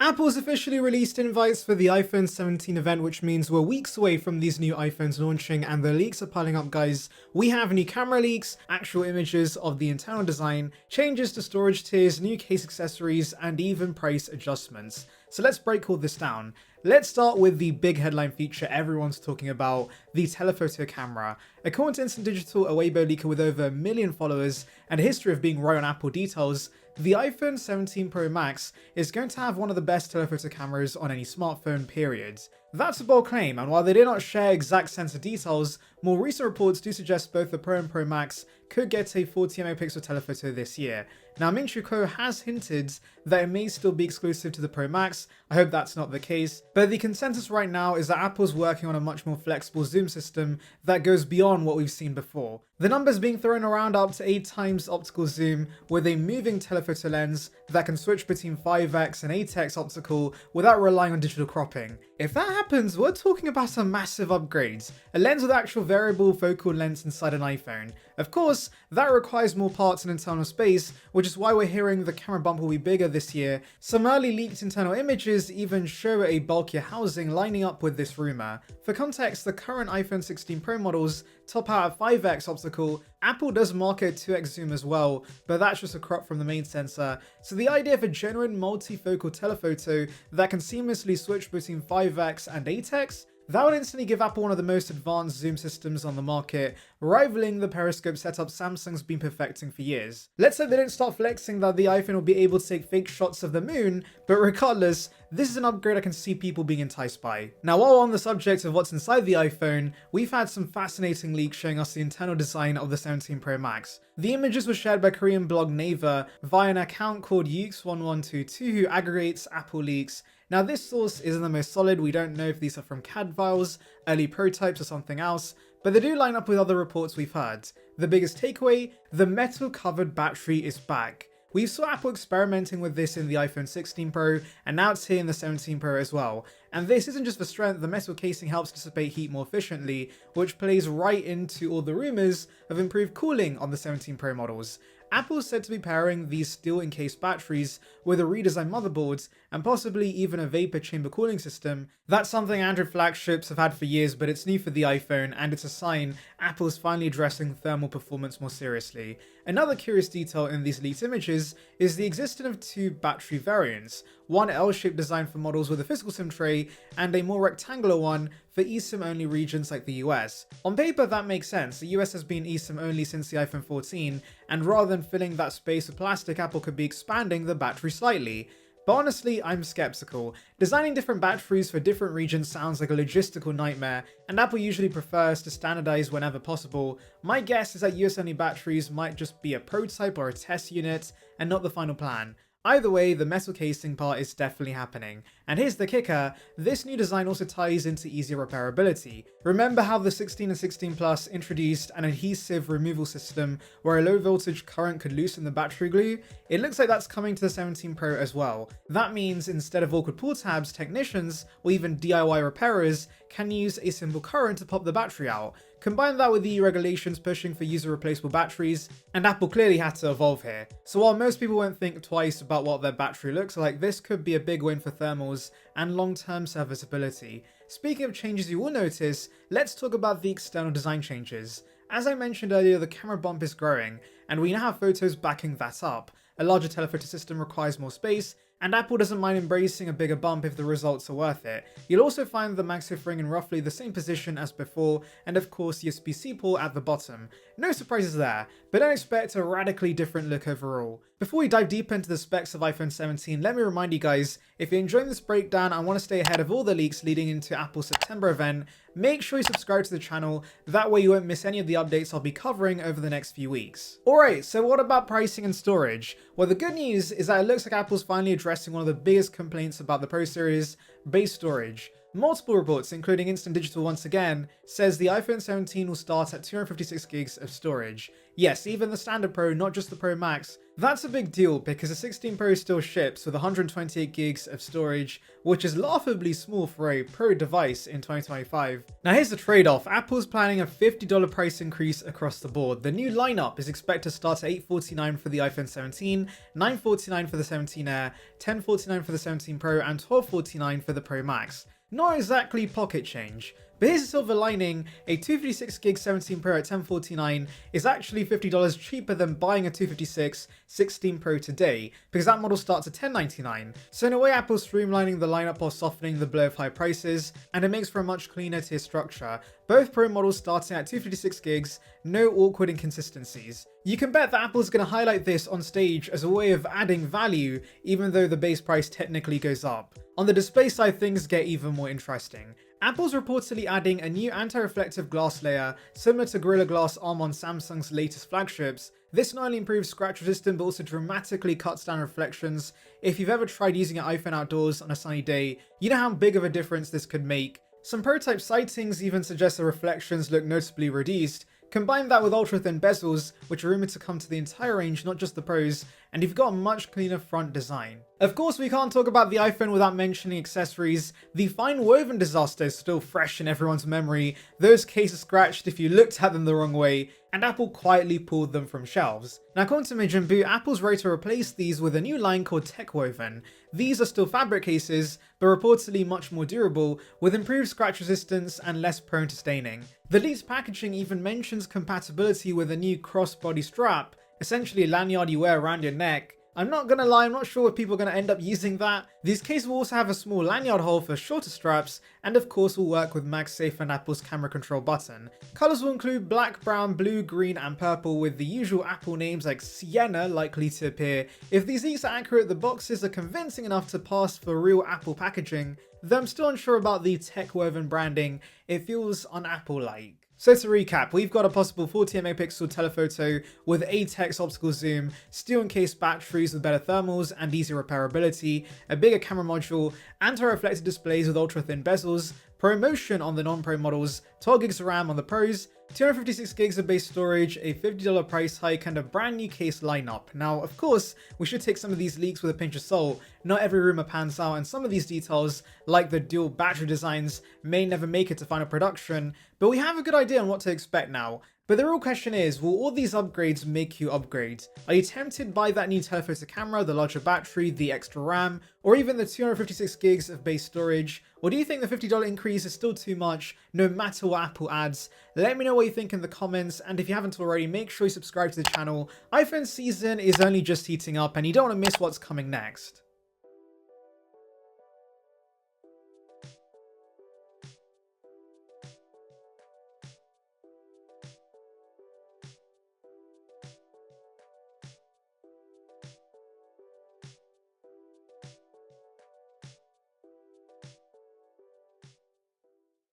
Apple's officially released invites for the iPhone 17 event, which means we're weeks away from these new iPhones launching, and the leaks are piling up, guys. We have new camera leaks, actual images of the internal design, changes to storage tiers, new case accessories, and even price adjustments. So let's break all this down. Let's start with the big headline feature everyone's talking about, the telephoto camera. According to Instant Digital, a Weibo leaker with over 1 million followers and a history of being right on Apple details, the iPhone 17 Pro Max is going to have one of the best telephoto cameras on any smartphone, period. That's a bold claim, and while they did not share exact sensor details, more recent reports do suggest both the Pro and Pro Max could get a 40 megapixel telephoto this year. Now, Minchuko has hinted that it may still be exclusive to the Pro Max. I hope that's not the case, but the consensus right now is that Apple's working on a much more flexible zoom system that goes beyond what we've seen before. The numbers being thrown around are up to 8 times optical zoom with a moving telephoto lens that can switch between 5x and 8x optical without relying on digital cropping. If that happens, we're talking about a massive upgrade. A lens with actual variable focal length inside an iPhone. Of course, that requires more parts and internal space, which is why we're hearing the camera bump will be bigger this year. Some early leaked internal images even show a bulkier housing lining up with this rumor. For context, the current iPhone 16 Pro models top out at 5x optical. Apple does market 2x zoom as well, but that's just a crop from the main sensor. So the idea of a genuine multifocal telephoto that can seamlessly switch between 5x and 8x, that would instantly give Apple one of the most advanced zoom systems on the market, rivaling the periscope setup Samsung's been perfecting for years. Let's hope they don't start flexing that the iPhone will be able to take fake shots of the moon, but regardless, this is an upgrade I can see people being enticed by. Now, while on the subject of what's inside the iPhone, we've had some fascinating leaks showing us the internal design of the 17 Pro Max. The images were shared by Korean blog Naver via an account called Ukes1122 who aggregates Apple leaks. Now, this source isn't the most solid. We don't know if these are from CAD files, early prototypes, or something else, but they do line up with other reports we've heard. The biggest takeaway, the metal covered battery is back. We saw Apple experimenting with this in the iPhone 16 Pro, and now it's here in the 17 Pro as well. And this isn't just for strength, the metal casing helps dissipate heat more efficiently, which plays right into all the rumors of improved cooling on the 17 Pro models. Apple is said to be pairing these steel-encased batteries with a redesigned motherboard and possibly even a vapor chamber cooling system. That's something Android flagships have had for years, but it's new for the iPhone, and it's a sign Apple is finally addressing thermal performance more seriously. Another curious detail in these leaked images is the existence of 2 battery variants, one L-shaped design for models with a physical SIM tray, and a more rectangular one for eSIM only regions like the US. On paper, that makes sense. The US has been eSIM only since the iPhone 14, and rather than filling that space with plastic, Apple could be expanding the battery slightly. But honestly, I'm skeptical. Designing different batteries for different regions sounds like a logistical nightmare, and Apple usually prefers to standardize whenever possible. My guess is that US-only batteries might just be a prototype or a test unit, and not the final plan. Either way, the metal casing part is definitely happening. And here's the kicker, this new design also ties into easier repairability. Remember how the 16 and 16 Plus introduced an adhesive removal system where a low voltage current could loosen the battery glue? It looks like that's coming to the 17 Pro as well. That means instead of awkward pull tabs, technicians, or even DIY repairers, can use a simple current to pop the battery out. Combine that with the regulations pushing for user replaceable batteries, and Apple clearly had to evolve here. So while most people won't think twice about what their battery looks like, this could be a big win for thermals and long-term serviceability. Speaking of changes you will notice, let's talk about the external design changes. As I mentioned earlier, the camera bump is growing, and we now have photos backing that up. A larger telephoto system requires more space, and Apple doesn't mind embracing a bigger bump if the results are worth it. You'll also find the MagSafe ring in roughly the same position as before, and of course the USB-C port at the bottom. No surprises there, but don't expect a radically different look overall. Before we dive deep into the specs of iPhone 17, let me remind you guys, if you're enjoying this breakdown and want to stay ahead of all the leaks leading into Apple's September event, make sure you subscribe to the channel, that way you won't miss any of the updates I'll be covering over the next few weeks. Alright, so what about pricing and storage? Well, the good news is that it looks like Apple's finally addressing one of the biggest complaints about the Pro series, base storage. Multiple reports, including Instant Digital once again, says the iPhone 17 will start at 256 gigs of storage. Yes, even the standard Pro, not just the Pro Max. That's a big deal because the 16 Pro still ships with 128 gigs of storage, which is laughably small for a Pro device in 2025. Now here's the trade-off. Apple's planning a $50 price increase across the board. The new lineup is expected to start at $849 for the iPhone 17, $949 for the 17 Air, $1049 for the 17 Pro, and $1249 for the Pro Max. Not exactly pocket change, but here's a silver lining: a 256 gig 17 Pro at $1049 is actually $50 cheaper than buying a 256 16 Pro today, because that model starts at $1099. So in a way, Apple's streamlining the lineup while softening the blow of high prices, and it makes for a much cleaner tier structure. Both Pro models starting at 256 gigs, no awkward inconsistencies. You can bet that Apple's going to highlight this on stage as a way of adding value, even though the base price technically goes up. On the display side, things get even more interesting. Apple's reportedly adding a new anti-reflective glass layer similar to Gorilla Glass Arm on Samsung's latest flagships. This not only improves scratch resistance but also dramatically cuts down reflections. If you've ever tried using an iPhone outdoors on a sunny day, you know how big of a difference this could make. Some prototype sightings even suggest the reflections look noticeably reduced. Combine that with ultra-thin bezels, which are rumored to come to the entire range, not just the Pros, and you've got a much cleaner front design. Of course, we can't talk about the iPhone without mentioning accessories. The fine woven disaster is still fresh in everyone's memory. Those cases scratched if you looked at them the wrong way, and Apple quietly pulled them from shelves. Now, according to Majin Buu, Apple's ready to replace these with a new line called Tech Woven. These are still fabric cases, but reportedly much more durable, with improved scratch resistance and less prone to staining. The leaked packaging even mentions compatibility with a new crossbody strap, essentially a lanyard you wear around your neck. I'm not gonna lie, I'm not sure if people are gonna end up using that. These cases will also have a small lanyard hole for shorter straps, and of course will work with MagSafe and Apple's camera control button. Colors will include black, brown, blue, green, and purple, with the usual Apple names like Sienna likely to appear. If these leaks are accurate, the boxes are convincing enough to pass for real Apple packaging, though I'm still unsure about the tech woven branding. It feels un-Apple-like. So to recap, we've got a possible 48 megapixel telephoto with 8x optical zoom, steel-encased batteries with better thermals and easier repairability, a bigger camera module, anti-reflective displays with ultra-thin bezels, ProMotion on the non-Pro models, 12 gigs of RAM on the Pros, 256 gigs of base storage, a $50 price hike, and a brand new case lineup. Now, of course, we should take some of these leaks with a pinch of salt. Not every rumor pans out, and some of these details, like the dual battery designs, may never make it to final production, but we have a good idea on what to expect now. But the real question is, will all these upgrades make you upgrade? Are you tempted by that new telephoto camera, the larger battery, the extra RAM, or even the 256 gigs of base storage? Or do you think the $50 increase is still too much, no matter what Apple adds? Let me know what you think in the comments, and if you haven't already, make sure you subscribe to the channel. iPhone season is only just heating up, and you don't want to miss what's coming next.